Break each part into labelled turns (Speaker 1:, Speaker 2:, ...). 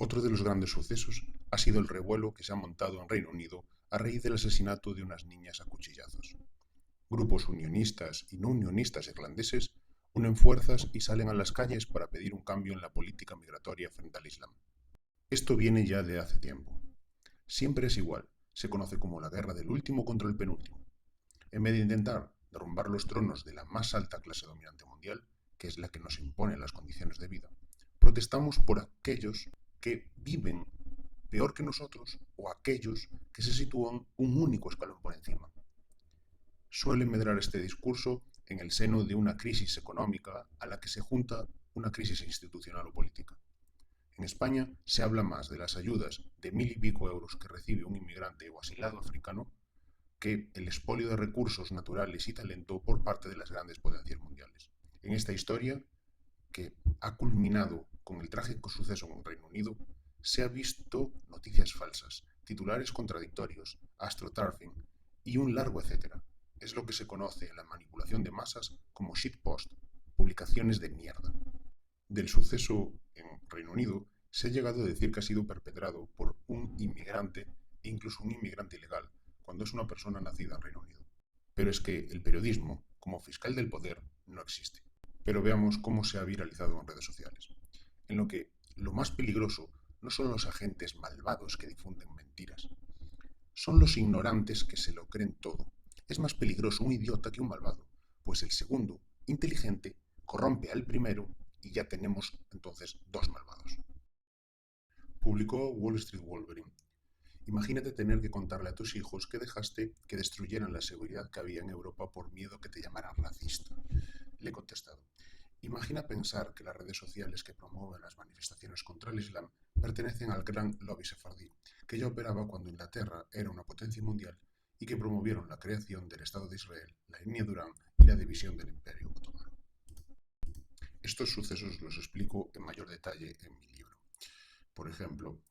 Speaker 1: Otro de los grandes sucesos ha sido el revuelo que se ha montado en Reino Unido a raíz del asesinato de unas niñas a cuchillazos. Grupos unionistas y no unionistas irlandeses unen fuerzas y salen a las calles para pedir un cambio en la política migratoria frente al Islam. Esto viene ya de hace tiempo. Siempre es igual, se conoce como la guerra del último contra el penúltimo. En vez de intentar derrumbar los tronos de la más alta clase dominante mundial, que es la que nos impone las condiciones de vida, protestamos por aquellos que viven peor que nosotros o aquellos que se sitúan un único escalón por encima. Suele medrar este discurso en el seno de una crisis económica a la que se junta una crisis institucional o política. En España se habla más de las ayudas de 1.000 y pico euros que recibe un inmigrante o asilado africano que el expolio de recursos naturales y talento por parte de las grandes potencias mundiales. En esta historia, que ha culminado con el trágico suceso en el Reino Unido, se ha visto noticias falsas, titulares contradictorios, astroturfing y un largo etcétera. Es lo que se conoce en la manipulación de masas como shitpost, publicaciones de mierda. Del suceso en Reino Unido se ha llegado a decir que ha sido perpetrado por un inmigrante e incluso un inmigrante ilegal, cuando es una persona nacida en Reino Unido. Pero es que el periodismo, como fiscal del poder, no existe. Pero veamos cómo se ha viralizado en redes sociales. En lo que lo más peligroso no son los agentes malvados que difunden mentiras, son los ignorantes que se lo creen todo. Es más peligroso un idiota que un malvado, pues el segundo, inteligente, corrompe al primero y ya tenemos entonces dos malvados. Publicó Wall Street Wolverine. Imagínate tener que contarle a tus hijos que dejaste que destruyeran la seguridad que había en Europa por miedo que te llamaran racista. Le he contestado. Imagina pensar que las redes sociales que promueven las manifestaciones contra el Islam pertenecen al gran lobby sefardí, que ya operaba cuando Inglaterra era una potencia mundial y que promovieron la creación del Estado de Israel, la línea Durán y la división del Imperio Otomano. Estos sucesos los explico en mayor detalle en mi libro. Por ejemplo,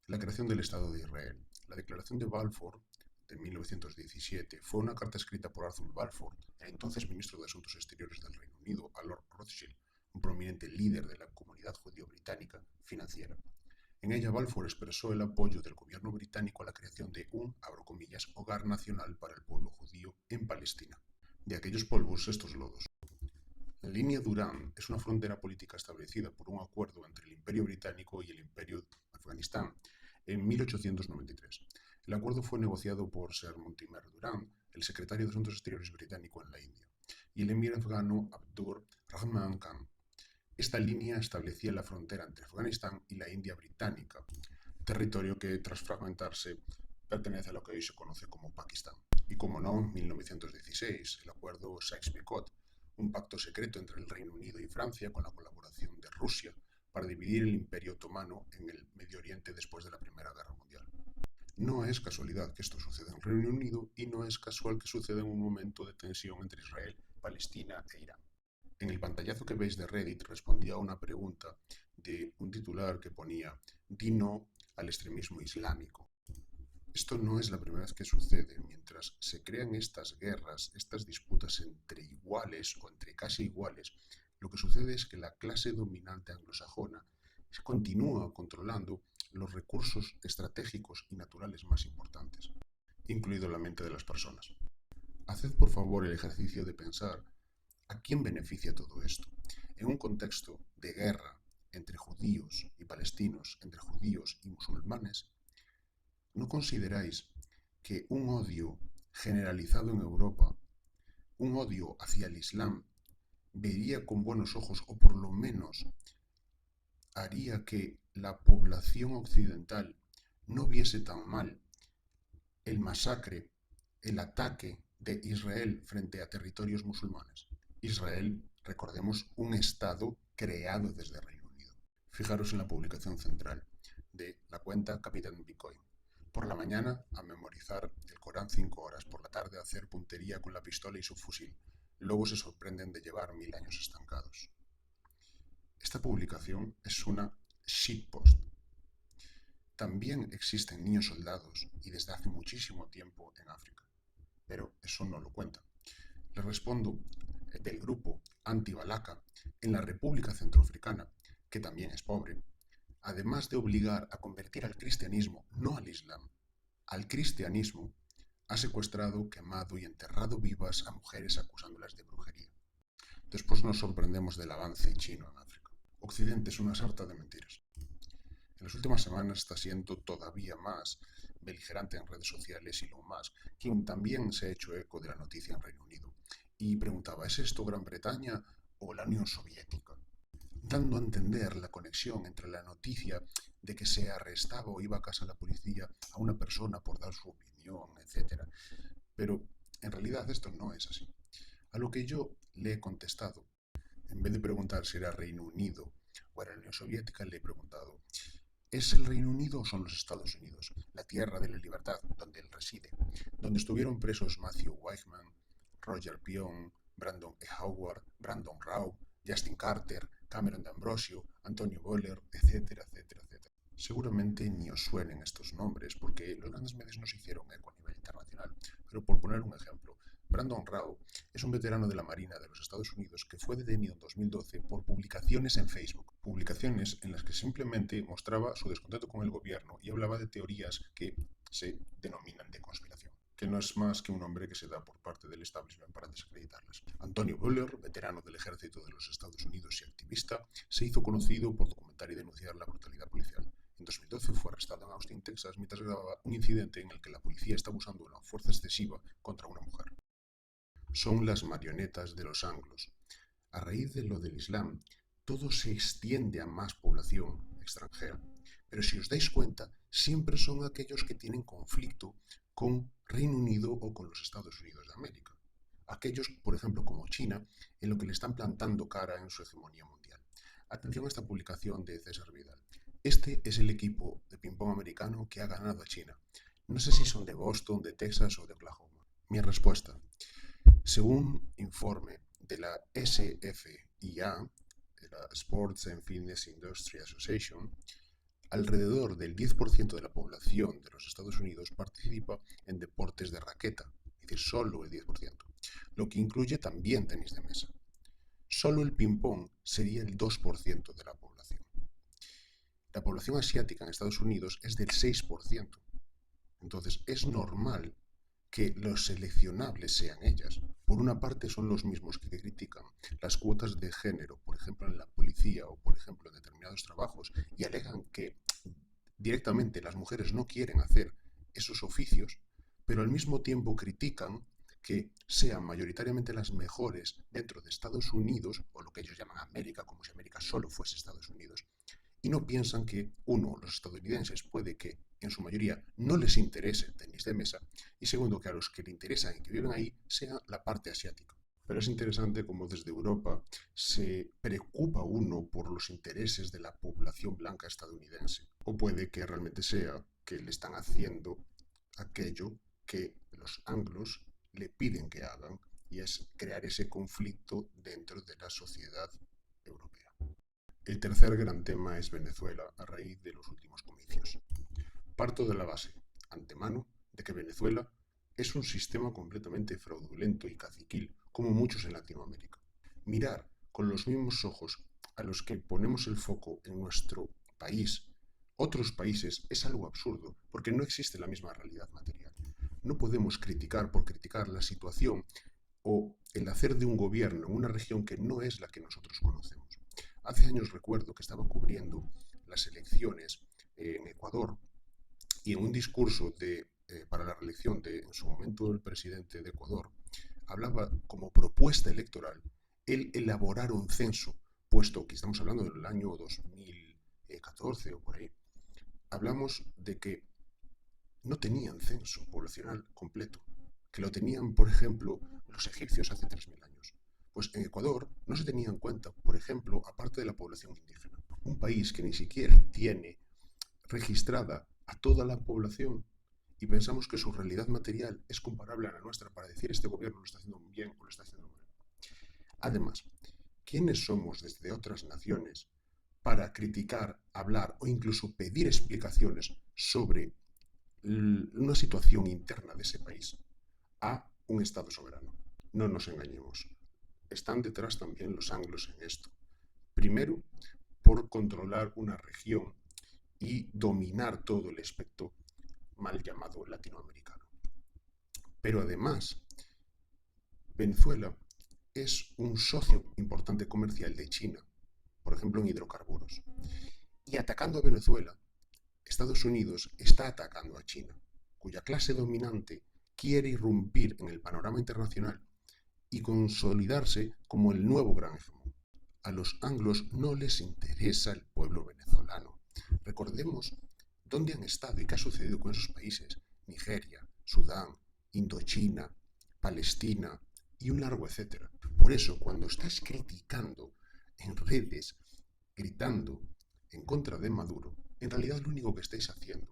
Speaker 1: la creación del Estado de Israel. La Declaración de Balfour de 1917 fue una carta escrita por Arthur Balfour, el entonces ministro de Asuntos Exteriores del Reino Unido, a Lord Rothschild, un prominente líder de la comunidad judío-británica financiera. En ella, Balfour expresó el apoyo del gobierno británico a la creación de un, abro comillas, hogar nacional para el pueblo judío en Palestina. De aquellos polvos, estos lodos. La línea Durán es una frontera política establecida por un acuerdo entre el Imperio Británico y el Imperio de Afganistán en 1893. El acuerdo fue negociado por Sir Mortimer Durán, el secretario de Asuntos Exteriores británico en la India, y el emir afgano Abdur Rahman Khan. Esta línea establecía la frontera entre Afganistán y la India británica, territorio que, tras fragmentarse, pertenece a lo que hoy se conoce como Pakistán. Y como no, en 1916, el acuerdo Sykes-Picot, un pacto secreto entre el Reino Unido y Francia con la colaboración de Rusia para dividir el Imperio Otomano en el Medio Oriente después de la Primera Guerra Mundial. No es casualidad que esto suceda en el Reino Unido y no es casual que suceda en un momento de tensión entre Israel, Palestina e Irán. En el pantallazo que veis de Reddit respondía a una pregunta de un titular que ponía "Di no al extremismo islámico". Esto no es la primera vez que sucede. Mientras se crean estas guerras, estas disputas entre iguales o entre casi iguales, lo que sucede es que la clase dominante anglosajona continúa controlando los recursos estratégicos y naturales más importantes, incluido la mente de las personas. Haced por favor el ejercicio de pensar ¿a quién beneficia todo esto? En un contexto de guerra entre judíos y palestinos, entre judíos y musulmanes, ¿no consideráis que un odio generalizado en Europa, un odio hacia el Islam, vería con buenos ojos o por lo menos haría que la población occidental no viese tan mal el masacre, el ataque de Israel frente a territorios musulmanes? Israel, recordemos, un Estado creado desde Reino Unido. Fijaros en la publicación central de la cuenta Capitán Bitcoin. Por la mañana a memorizar el Corán 5 horas, por la tarde a hacer puntería con la pistola y subfusil. luego se sorprenden de llevar 1000 años estancados. Esta publicación es una shitpost. También existen niños soldados y desde hace muchísimo tiempo en África, pero eso no lo cuentan. Le respondo del grupo anti-Balaka en la República Centroafricana, que también es pobre, además de obligar a convertir al cristianismo, no al islam, al cristianismo, ha secuestrado, quemado y enterrado vivas a mujeres acusándolas de brujería. Después nos sorprendemos del avance chino en África. Occidente es una sarta de mentiras. En las últimas semanas está siendo todavía más beligerante en redes sociales Elon Musk, quien también se ha hecho eco de la noticia en Reino Unido, y preguntaba, ¿es esto Gran Bretaña o la Unión Soviética? Dando a entender la conexión entre la noticia de que se arrestaba o iba a casa la policía a una persona por dar su opinión, etc. Pero en realidad esto no es así. A lo que yo le he contestado, en vez de preguntar si era Reino Unido o era la Unión Soviética, le he preguntado, ¿es el Reino Unido o son los Estados Unidos, la tierra de la libertad, donde él reside, donde estuvieron presos Matthew Weichman, Roger Pion, Brandon E. Howard, Brandon Rao, Justin Carter, Cameron D'Ambrosio, Antonio Boller, etcétera, etcétera, etcétera? Seguramente ni os suenen estos nombres porque los grandes medios no se hicieron eco a nivel internacional, pero por poner un ejemplo, Brandon Rao es un veterano de la Marina de los Estados Unidos que fue detenido en 2012 por publicaciones en Facebook. Publicaciones en las que simplemente mostraba su descontento con el gobierno y hablaba de teorías que se denominan de conspiración, que no es más que un nombre que se da por parte del establishment para desacreditarlas. Antonio Boller, veterano del ejército de los Estados Unidos y activista, se hizo conocido por documentar y denunciar la brutalidad policial. En 2012 fue arrestado en Austin, Texas, mientras grababa un incidente en el que la policía estaba usando una fuerza excesiva contra una mujer. Son las marionetas de los anglos. A raíz de lo del Islam, todo se extiende a más población extranjera. Pero si os dais cuenta, siempre son aquellos que tienen conflicto con Reino Unido o con los Estados Unidos de América. Aquellos, por ejemplo, como China, en lo que le están plantando cara en su hegemonía mundial. Atención a esta publicación de César Vidal. Este es el equipo de ping-pong americano que ha ganado a China. No sé si son de Boston, de Texas o de Oklahoma. Mi respuesta. Según informe de la SFIA, de la Sports and Fitness Industry Association, alrededor del 10% de la población de los Estados Unidos participa en deportes de raqueta, es decir, solo el 10%, lo que incluye también tenis de mesa. Solo el ping-pong sería el 2% de la población. La población asiática en Estados Unidos es del 6%. Entonces es normal que los seleccionables sean ellas. Por una parte son los mismos que critican las cuotas de género, por ejemplo en la policía o por ejemplo en determinados trabajos, y alegan que directamente las mujeres no quieren hacer esos oficios, pero al mismo tiempo critican que sean mayoritariamente las mejores dentro de Estados Unidos, o lo que ellos llaman América, como si América solo fuese Estados Unidos, y no piensan que, uno, los estadounidenses puede que en su mayoría no les interese el tenis de mesa, y segundo, que a los que le interesan y que viven ahí sea la parte asiática. Pero es interesante cómo desde Europa se preocupa uno por los intereses de la población blanca estadounidense. O puede que realmente sea que le están haciendo aquello que los anglos le piden que hagan, y es crear ese conflicto dentro de la sociedad europea. El tercer gran tema es Venezuela a raíz de los últimos comicios. Parto de la base, antemano, de que Venezuela es un sistema completamente fraudulento y caciquil, como muchos en Latinoamérica. Mirar con los mismos ojos a los que ponemos el foco en nuestro país, otros países, es algo absurdo, porque no existe la misma realidad material. No podemos criticar por criticar la situación o el hacer de un gobierno en una región que no es la que nosotros conocemos. Hace años recuerdo que estaba cubriendo las elecciones en Ecuador y en un discurso para la reelección de, en su momento, el presidente de Ecuador, hablaba como propuesta electoral el elaborar un censo, puesto que estamos hablando del año 2014 o por ahí. Hablamos de que no tenían censo poblacional completo, que lo tenían, por ejemplo, los egipcios hace 3000 años. Pues en Ecuador no se tenía en cuenta, por ejemplo, aparte de la población indígena. Un país que ni siquiera tiene registrada a toda la población y pensamos que su realidad material es comparable a la nuestra para decir este gobierno lo está haciendo bien o lo está haciendo mal. Además, ¿quiénes somos desde otras naciones para criticar, hablar o incluso pedir explicaciones sobre una situación interna de ese país a un Estado soberano? No nos engañemos. Están detrás también los anglos en esto. Primero, por controlar una región y dominar todo el espectro mal llamado latinoamericano. Pero además, Venezuela es un socio importante comercial de China, por ejemplo en hidrocarburos. Y atacando a Venezuela, Estados Unidos está atacando a China, cuya clase dominante quiere irrumpir en el panorama internacional y consolidarse como el nuevo gran hegemón. A los anglos no les interesa el pueblo venezolano. Recordemos dónde han estado y qué ha sucedido con esos países: Nigeria, Sudán, Indochina, Palestina y un largo etcétera. Por eso, cuando estás criticando en redes, gritando en contra de Maduro, en realidad lo único que estáis haciendo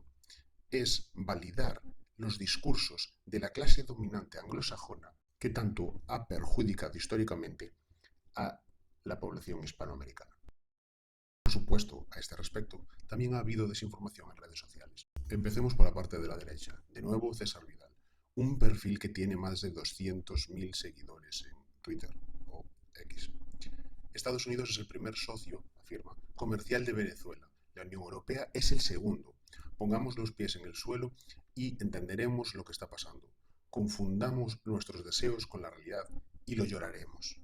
Speaker 1: es validar los discursos de la clase dominante anglosajona que tanto ha perjudicado históricamente a la población hispanoamericana. Por supuesto, a este respecto, también ha habido desinformación en redes sociales. Empecemos por la parte de la derecha. De nuevo, César Vidal, un perfil que tiene más de 200.000 seguidores en Twitter o X. Estados Unidos es el primer socio, afirma, comercial de Venezuela. La Unión Europea es el segundo. Pongamos los pies en el suelo y entenderemos lo que está pasando. Confundamos nuestros deseos con la realidad y lo lloraremos.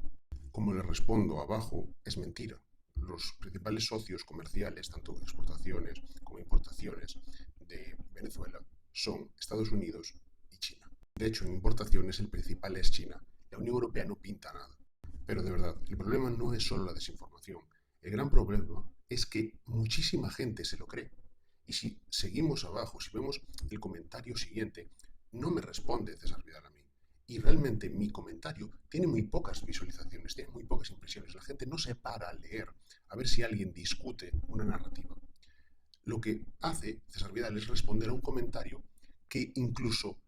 Speaker 1: Como le respondo abajo, es mentira. Los principales socios comerciales, tanto de exportaciones como importaciones de Venezuela, son Estados Unidos y China. De hecho, en importaciones el principal es China. La Unión Europea no pinta nada. Pero de verdad, el problema no es solo la desinformación. El gran problema es que muchísima gente se lo cree. Y si seguimos abajo, si vemos el comentario siguiente, no me responde César Vidal a mí. Y realmente mi comentario tiene muy pocas visualizaciones, tiene muy pocas impresiones. La gente no se para a leer, a ver si alguien discute una narrativa. Lo que hace César Vidal es responder a un comentario que incluso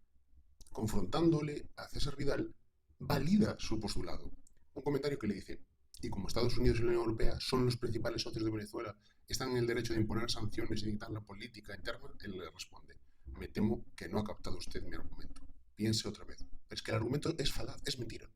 Speaker 1: confrontándole a César Vidal valida su postulado. Un comentario que le dice: y como Estados Unidos y la Unión Europea son los principales socios de Venezuela, están en el derecho de imponer sanciones y dictar la política interna, él le responde: me temo que no ha captado usted mi argumento. Piense otra vez. Pero es que el argumento es falaz, es mentira.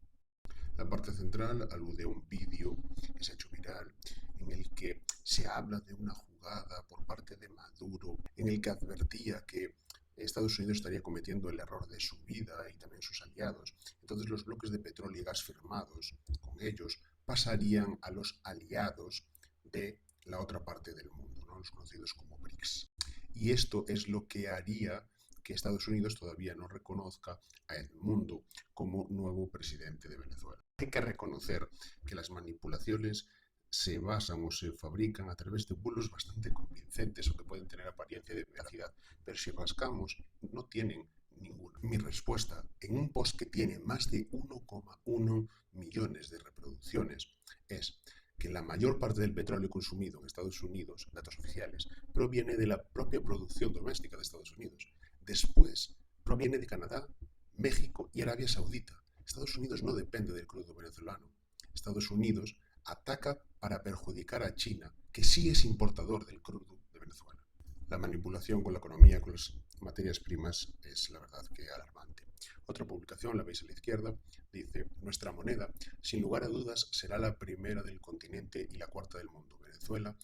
Speaker 1: La parte central alude a un vídeo que se ha hecho viral en el que se habla de una jugada por parte de Maduro, en el que advertía que Estados Unidos estaría cometiendo el error de su vida y también sus aliados. Entonces los bloques de petróleo y gas firmados con ellos pasarían a los aliados de la otra parte del mundo, ¿no? Los conocidos como BRICS. Y esto es lo que haría que Estados Unidos todavía no reconozca a Edmundo como nuevo presidente de Venezuela. Hay que reconocer que las manipulaciones se basan o se fabrican a través de bulos bastante convincentes o que pueden tener apariencia de veracidad, pero si rascamos no tienen ninguna. Mi respuesta en un post que tiene más de 1,1 millones de reproducciones es que la mayor parte del petróleo consumido en Estados Unidos, datos oficiales, proviene de la propia producción doméstica de Estados Unidos. Después proviene de Canadá, México y Arabia Saudita. Estados Unidos no depende del crudo venezolano. Estados Unidos ataca para perjudicar a China, que sí es importador del crudo de Venezuela. La manipulación con la economía, con las materias primas, es la verdad que alarmante. Otra publicación, la veis a la izquierda, dice: nuestra moneda, sin lugar a dudas, será la primera del continente y la cuarta del mundo. Venezuela,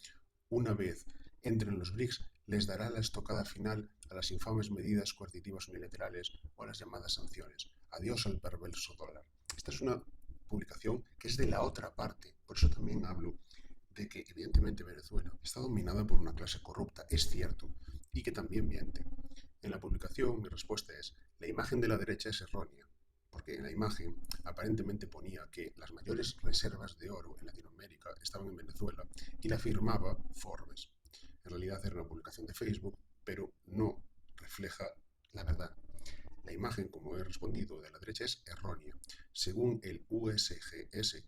Speaker 1: una vez entren los BRICS, les dará la estocada final a las infames medidas coercitivas unilaterales o a las llamadas sanciones. Adiós al perverso dólar. Esta es una publicación que es de la otra parte. Por eso también hablo de que evidentemente Venezuela está dominada por una clase corrupta, es cierto, y que también miente. En la publicación mi respuesta es: la imagen de la derecha es errónea, porque en la imagen aparentemente ponía que las mayores reservas de oro en Latinoamérica estaban en Venezuela y la firmaba Forbes. En realidad era una publicación de Facebook, pero no refleja la verdad. La imagen, como he respondido, de la derecha es errónea. Según el USGS,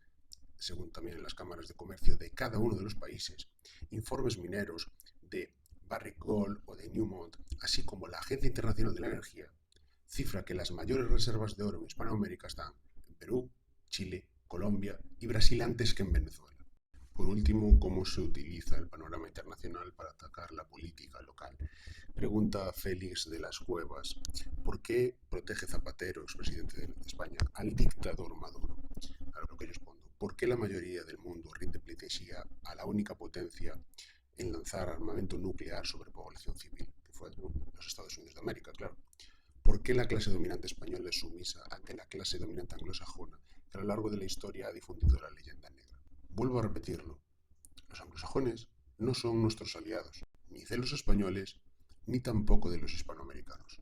Speaker 1: según también las cámaras de comercio de cada uno de los países, informes mineros de Barrick Gold o de Newmont, así como la Agencia Internacional de la Energía, cifra que las mayores reservas de oro en Hispanoamérica están en Perú, Chile Colombia y Brasil antes que en Venezuela. Por último, ¿cómo se utiliza el panorama internacional para atacar la política local? Pregunta Félix de las Cuevas. ¿Por qué protege Zapatero, expresidente de España, al dictador Maduro? A lo que respondo. ¿Por qué la mayoría del mundo rinde pleitesía a la única potencia en lanzar armamento nuclear sobre población civil? Que fue los Estados Unidos de América, claro. ¿Por qué la clase dominante española es sumisa ante la clase dominante anglosajona, que a lo largo de la historia ha difundido la leyenda negra? Vuelvo a repetirlo. Los anglosajones no son nuestros aliados, ni de los españoles, ni tampoco de los hispanoamericanos.